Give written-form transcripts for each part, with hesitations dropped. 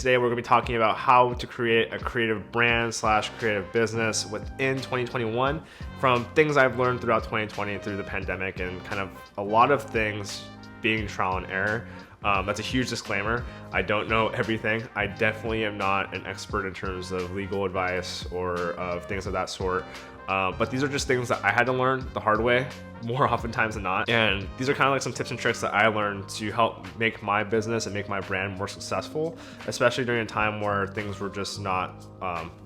today we're going to be talking about how to create a creative brand slash creative business within 2021 from things I've learned throughout 2020 through the pandemic and kind of a lot of things being trial and error. That's a huge disclaimer. I don't know everything. I definitely am not an expert in terms of legal advice or of things of that sort. But these are just things that I had to learn the hard way more oftentimes than not. And these are kind of like some tips and tricks that I learned to help make my business and make my brand more successful, especially during a time where things were just not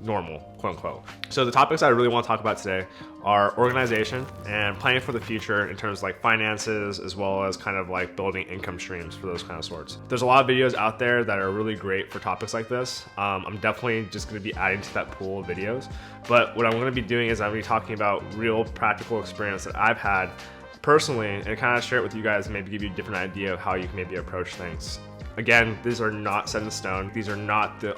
normal, quote unquote. So the topics I really want to talk about today are organization and planning for the future in terms of like finances, as well as kind of like building income streams for those kind of sorts. There's a lot of videos out there that are really great for topics like this. I'm definitely just going to be adding to that pool of videos. But what I'm going to be doing is I'm going to be talking about real practical experience that I've had personally and kind of share it with you guys and maybe give you a different idea of how you can maybe approach things. Again, these are not set in stone. These are not the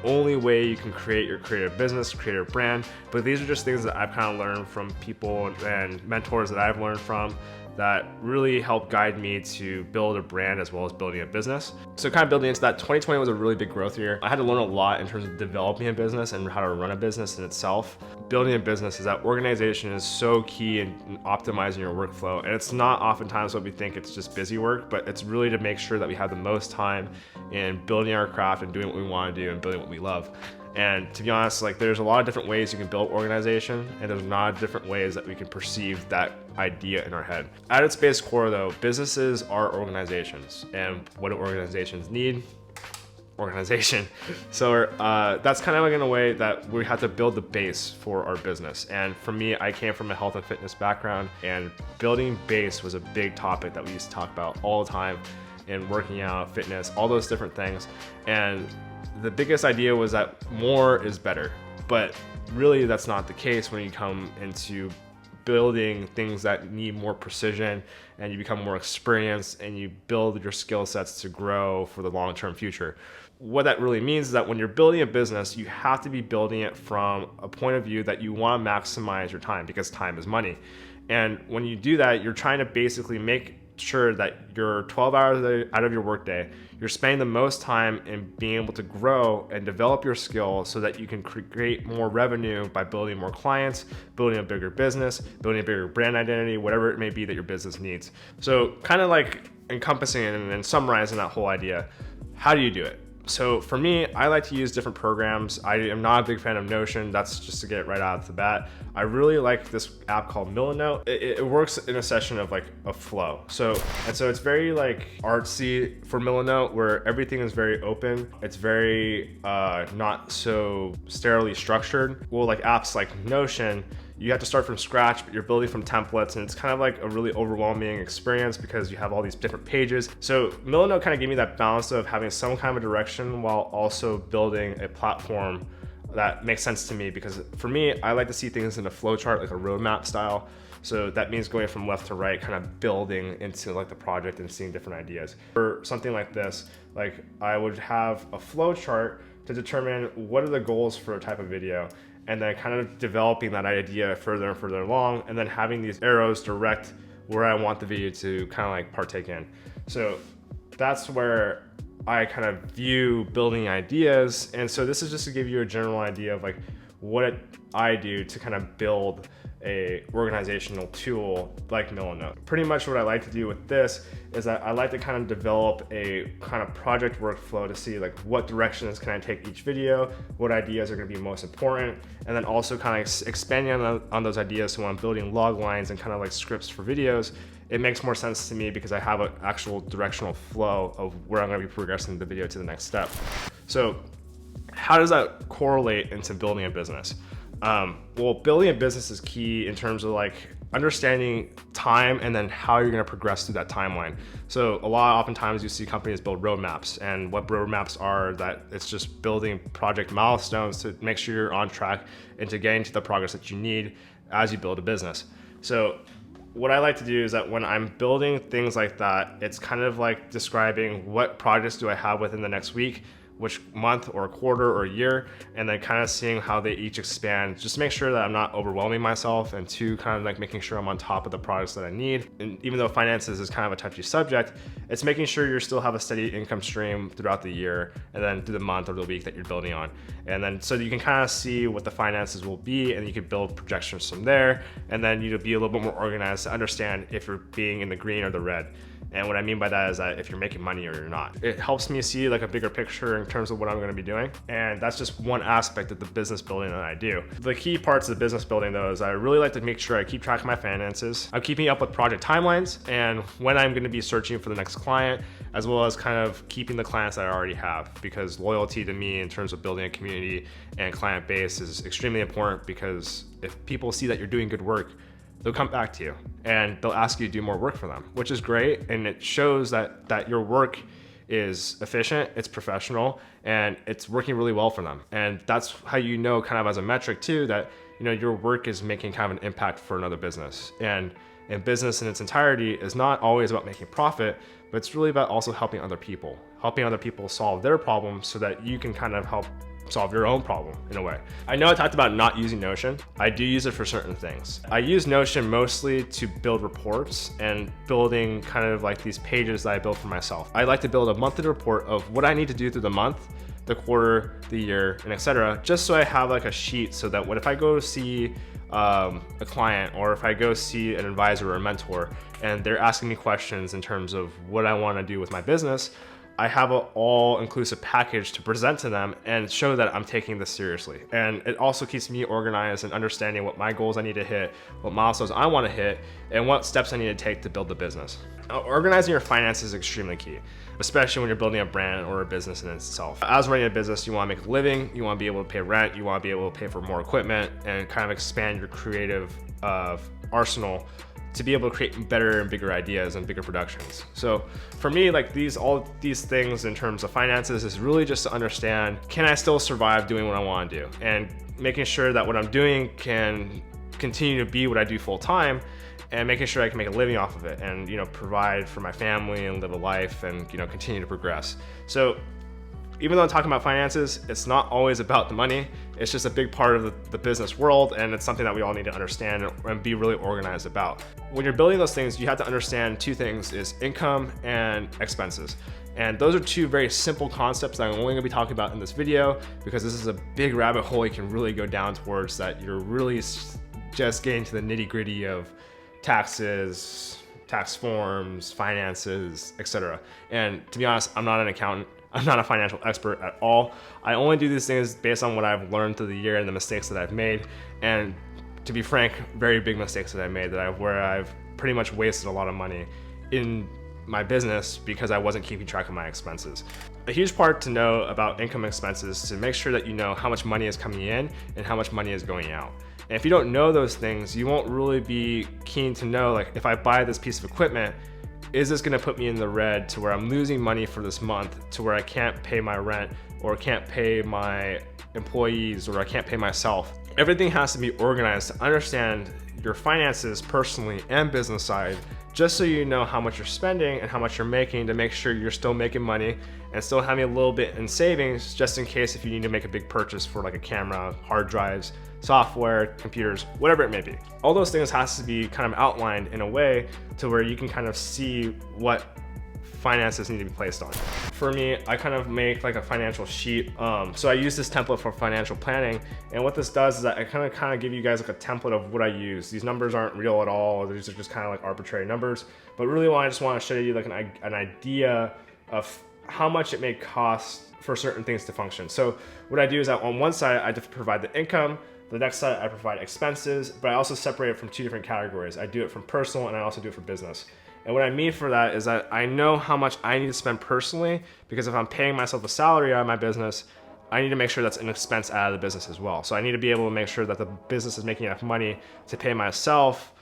only way you can create your creative business, creative brand, but these are just things that I've kind of learned from people and mentors that I've learned from that really helped guide me to build a brand as well as building a business. So kind of building into that, 2020 was a really big growth year. I had to learn a lot in terms of developing a business and how to run a business in itself. Building a business is that organization is so key in optimizing your workflow. And it's not oftentimes what we think, it's just busy work, but it's really to make sure that we have the most time in building our craft and doing what we want to do and building what we love. And to be honest, like there's a lot of different ways you can build organization, and there's a lot of different ways that we can perceive that idea in our head. At its base core though, businesses are organizations, and what do organizations need? Organization. So that's kind of like in a way that we have to build the base for our business. And for me, I came from a health and fitness background, and building base was a big topic that we used to talk about all the time in working out, fitness, all those different things. And the biggest idea was that more is better, but really that's not the case when you come into building things that need more precision and you become more experienced and you build your skill sets to grow for the long-term future. What that really means is that when you're building a business, you have to be building it from a point of view that you want to maximize your time, because time is money. And when you do that, you're trying to basically make sure that your 12 hours out of your workday, you're spending the most time in being able to grow and develop your skill so that you can create more revenue by building more clients, building a bigger business, building a bigger brand identity, whatever it may be that your business needs. So kind of like encompassing and summarizing that whole idea, how do you do it? So for me, I like to use different programs. I am not a big fan of Notion. That's just to get it right out of the bat. I really like this app called Milanote. It works in a session of like a flow. So it's very like artsy for Milanote, where everything is very open. It's very not so sterilely structured. Well, like apps like Notion, you have to start from scratch, but you're building from templates, and it's kind of like a really overwhelming experience because you have all these different pages. So Milanote kind of gave me that balance of having some kind of direction while also building a platform that makes sense to me, because for me, I like to see things in a flow chart, like a roadmap style. So that means going from left to right, kind of building into like the project and seeing different ideas. For something like this, like I would have a flow chart to determine what are the goals for a type of video, and then kind of developing that idea further and further along, and then having these arrows direct where I want the video to kind of like partake in. So that's where I kind of view building ideas. And so this is just to give you a general idea of like what I do to kind of build a organizational tool like Milanote. Pretty much what I like to do with this is that I like to kind of develop a kind of project workflow to see like what directions can I take each video, what ideas are going to be most important, and then also kind of expanding on those ideas. So when I'm building log lines and kind of like scripts for videos, it makes more sense to me because I have an actual directional flow of where I'm going to be progressing the video to the next step. So how does that correlate into building a business? Well, building a business is key in terms of like understanding time and then how you're going to progress through that timeline. So oftentimes you see companies build roadmaps, and what roadmaps are, that it's just building project milestones to make sure you're on track and to getting to the progress that you need as you build a business. So what I like to do is that when I'm building things like that, it's kind of like describing what projects do I have within the next week, which month or quarter or year, and then kind of seeing how they each expand, just to make sure that I'm not overwhelming myself, and two, kind of like making sure I'm on top of the products that I need. And even though finances is kind of a touchy subject, it's making sure you still have a steady income stream throughout the year and then through the month or the week that you're building on. And then so that you can kind of see what the finances will be, and you can build projections from there, and then you'll be a little bit more organized to understand if you're being in the green or the red. And what I mean by that is that if you're making money or you're not. It helps me see like a bigger picture in terms of what I'm going to be doing. And that's just one aspect of the business building that I do. The key parts of the business building though is I really like to make sure I keep track of my finances. I'm keeping up with project timelines and when I'm going to be searching for the next client, as well as kind of keeping the clients that I already have, because loyalty to me in terms of building a community and client base is extremely important, because if people see that you're doing good work, they'll come back to you and they'll ask you to do more work for them, which is great. And it shows that your work is efficient, it's professional, and it's working really well for them. And that's how you know, kind of as a metric too, that your work is making kind of an impact for another business. And business in its entirety is not always about making profit, but it's really about also helping other people solve their problems so that you can kind of help solve your own problem in a way. I know I talked about not using Notion. I do use it for certain things. I use Notion mostly to build reports and building kind of like these pages that I build for myself. I like to build a monthly report of what I need to do through the month, the quarter, the year, and etc. Just so I have like a sheet so that if I go see a client, or if I go see an advisor or a mentor and they're asking me questions in terms of what I want to do with my business, I have an all-inclusive package to present to them and show that I'm taking this seriously. And it also keeps me organized and understanding what my goals I need to hit, what milestones I want to hit, and what steps I need to take to build the business. Now, organizing your finances is extremely key, especially when you're building a brand or a business in itself. As running a business, you want to make a living, you want to be able to pay rent, you want to be able to pay for more equipment, and kind of expand your creative arsenal to be able to create better and bigger ideas and bigger productions. So for me, like all these things in terms of finances is really just to understand, can I still survive doing what I want to do? And making sure that what I'm doing can continue to be what I do full time, and making sure I can make a living off of it and, provide for my family and live a life and, continue to progress. So even though I'm talking about finances, it's not always about the money. It's just a big part of the business world, and it's something that we all need to understand and be really organized about. When you're building those things, you have to understand two things: is income and expenses. And those are two very simple concepts that I'm only gonna be talking about in this video, because this is a big rabbit hole you can really go down towards, that you're really just getting to the nitty-gritty of taxes, tax forms, finances, etc. And to be honest, I'm not an accountant. I'm not a financial expert at all. I only do these things based on what I've learned through the year and the mistakes that I've made. And to be frank, very big mistakes that I made, where I've pretty much wasted a lot of money in my business because I wasn't keeping track of my expenses. A huge part to know about income expenses is to make sure that you know how much money is coming in and how much money is going out. And if you don't know those things, you won't really be keen to know, like, if I buy this piece of equipment, is this gonna put me in the red to where I'm losing money for this month, to where I can't pay my rent or can't pay my employees or I can't pay myself? Everything has to be organized to understand your finances personally and business side, just so you know how much you're spending and how much you're making, to make sure you're still making money and still having a little bit in savings, just in case if you need to make a big purchase for like a camera, hard drives, software, computers, whatever it may be. All those things has to be kind of outlined in a way to where you can kind of see what finances need to be placed on. For me, I kind of make like a financial sheet. So I use this template for financial planning. And what this does is that I kind of give you guys like a template of what I use. These numbers aren't real at all. These are just kind of like arbitrary numbers. But really I just want to show you like an idea of how much it may cost for certain things to function. So what I do is that on one side, I just provide the income. The next side, I provide expenses, but I also separate it from two different categories. I do it from personal and I also do it for business. And what I mean for that is that I know how much I need to spend personally, because if I'm paying myself a salary out of my business, I need to make sure that's an expense out of the business as well. So I need to be able to make sure that the business is making enough money to pay myself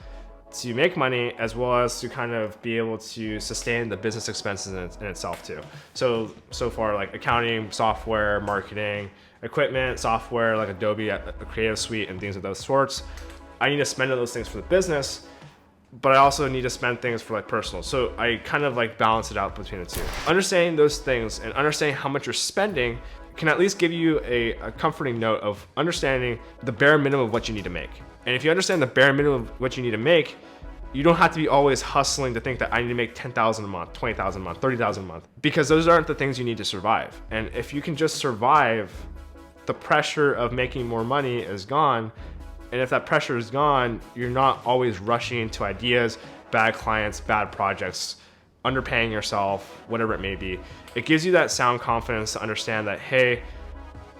to make money, as well as to kind of be able to sustain the business expenses in itself too. So far, like accounting, software, marketing, equipment, software like Adobe, a creative suite and things of those sorts, I need to spend on those things for the business. but I also need to spend things for like personal. So I kind of like balance it out between the two. Understanding those things and understanding how much you're spending can at least give you a comforting note of understanding the bare minimum of what you need to make. And if you understand the bare minimum of what you need to make, you don't have to be always hustling to think that I need to make 10,000 a month, 20,000 a month, 30,000 a month, because those aren't the things you need to survive. And if you can just survive, the pressure of making more money is gone. And if that pressure is gone, you're not always rushing into ideas, bad clients, bad projects, underpaying yourself, whatever it may be. It gives you that sound confidence to understand that, hey,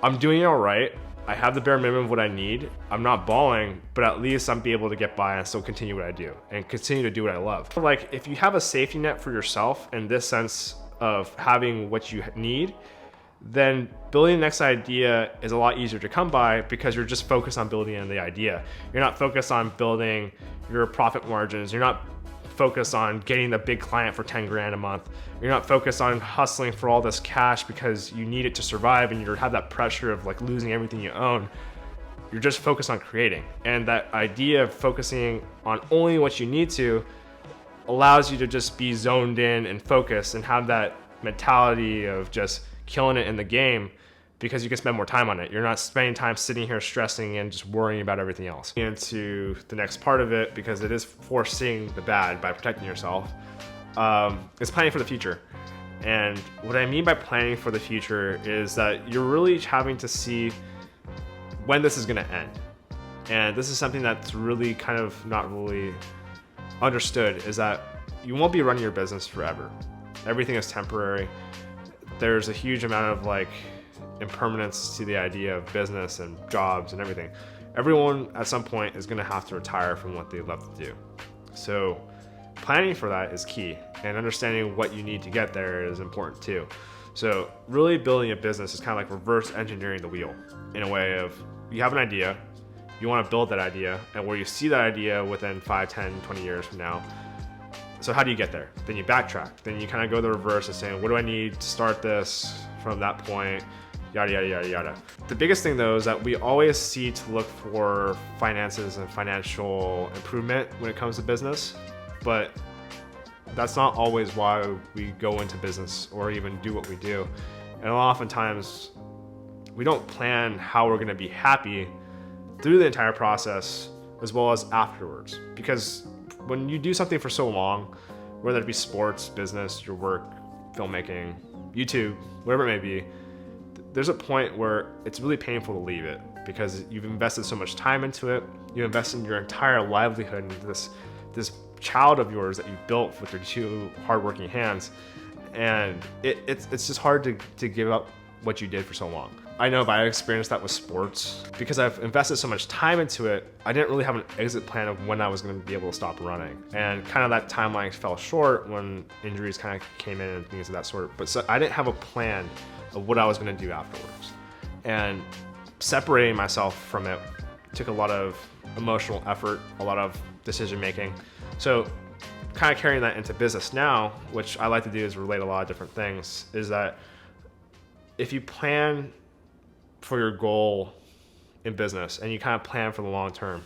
I'm doing it all right. I have the bare minimum of what I need. I'm not balling, but at least I'm be able to get by and still continue what I do and continue to do what I love. Like if you have a safety net for yourself in this sense of having what you need, then building the next idea is a lot easier to come by because you're just focused on building the idea. You're not focused on building your profit margins. You're not focused on getting the big client for 10 grand a month. You're not focused on hustling for all this cash because you need it to survive and you have that pressure of like losing everything you own. You're just focused on creating. And that idea of focusing on only what you need to allows you to just be zoned in and focused and have that mentality of just killing it in the game because you can spend more time on it. You're not spending time sitting here stressing and just worrying about everything else. Into the next part of it, because it is foreseeing the bad by protecting yourself, is planning for the future. And what I mean by planning for the future is that you're really having to see when this is gonna end. And this is something that's really kind of not really understood, is that you won't be running your business forever. Everything is temporary. There's a huge amount of like impermanence to the idea of business and jobs and everything. Everyone at some point is going to have to retire from what they love to do. So planning for that is key, and understanding what you need to get there is important too. So really building a business is kind of like reverse engineering the wheel in a way of you have an idea, you want to build that idea, and where you see that idea within 5, 10, 20 years from now. So how do you get there? Then you backtrack. Then you kind of go the reverse and saying, what do I need to start this from that point? Yada, yada, yada, yada. The biggest thing though is that we always see to look for finances and financial improvement when it comes to business, but that's not always why we go into business or even do what we do. And oftentimes we don't plan how we're going to be happy through the entire process as well as afterwards. Because when you do something for so long, whether it be sports, business, your work, filmmaking, YouTube, whatever it may be, there's a point where it's really painful to leave it because you've invested so much time into it. You invest in your entire livelihood into this child of yours that you built with your two hardworking hands, and it's just hard to give up what you did for so long. I know, but I experienced that with sports because I've invested so much time into it. I didn't really have an exit plan of when I was going to be able to stop running, and kind of that timeline fell short when injuries kind of came in and things of that sort. But so I didn't have a plan of what I was going to do afterwards, and separating myself from it took a lot of emotional effort, a lot of decision making. So kind of carrying that into business now, which I like to do is relate a lot of different things, is that if you plan for your goal in business and you kind of plan for the long term,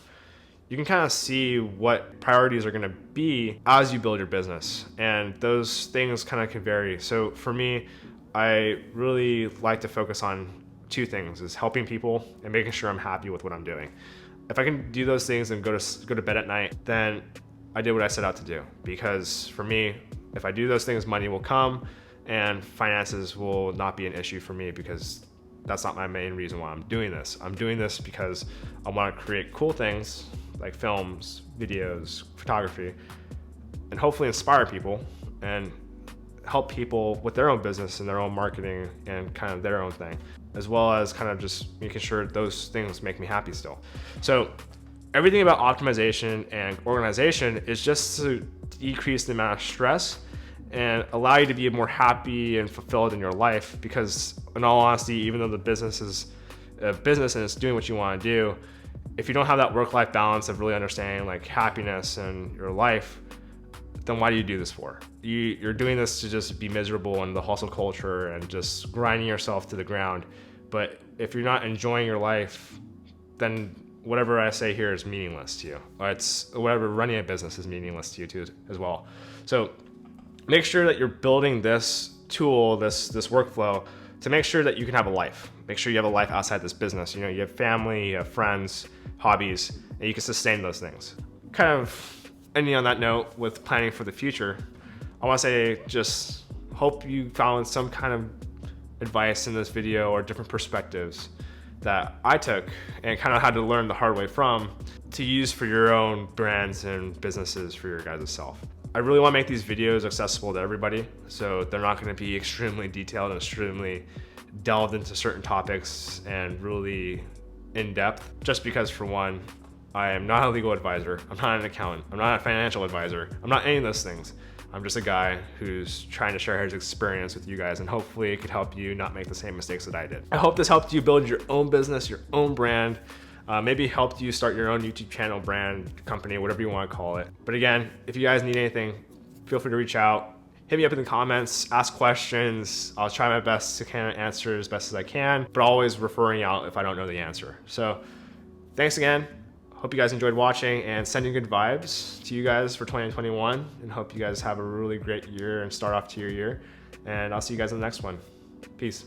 you can kind of see what priorities are going to be as you build your business, and those things kind of can vary. So for me, I really like to focus on two things: is helping people and making sure I'm happy with what I'm doing. If I can do those things and go to bed at night, then I did what I set out to do. Because for me, if I do those things, money will come and finances will not be an issue for me, because that's not my main reason why I'm doing this. I'm doing this because I want to create cool things like films, videos, photography, and hopefully inspire people and help people with their own business and their own marketing and kind of their own thing, as well as kind of just making sure those things make me happy still. So everything about optimization and organization is just to decrease the amount of stress and allow you to be more happy and fulfilled in your life. Because in all honesty, even though the business is a business and it's doing what you want to do, if you don't have that work-life balance of really understanding like happiness in your life, then why do you do this for? You're doing this to just be miserable in the hustle culture and just grinding yourself to the ground. But if you're not enjoying your life, then whatever I say here is meaningless to you. Or it's whatever running a business is meaningless to you too as well. So make sure that you're building this tool, this workflow, to make sure that you can have a life. Make sure you have a life outside this business. You have family, you have friends, hobbies, and you can sustain those things. Kind of ending on that note with planning for the future, I want to say just hope you found some kind of advice in this video or different perspectives that I took and kind of had to learn the hard way from to use for your own brands and businesses for your guys' self. I really want to make these videos accessible to everybody, so they're not going to be extremely detailed and extremely delved into certain topics and really in depth, just because, for one, I am not a legal advisor, I'm not an accountant, I'm not a financial advisor, I'm not any of those things. I'm just a guy who's trying to share his experience with you guys, and hopefully it could help you not make the same mistakes that I did. I hope this helped you build your own business, your own brand, maybe helped you start your own YouTube channel, brand, company, whatever you want to call it. But again, if you guys need anything, feel free to reach out. Hit me up in the comments, ask questions. I'll try my best to kind of answer as best as I can, but always referring out if I don't know the answer. So thanks again. Hope you guys enjoyed watching, and sending good vibes to you guys for 2021, and hope you guys have a really great year and start off to your year. And I'll see you guys in the next one. Peace.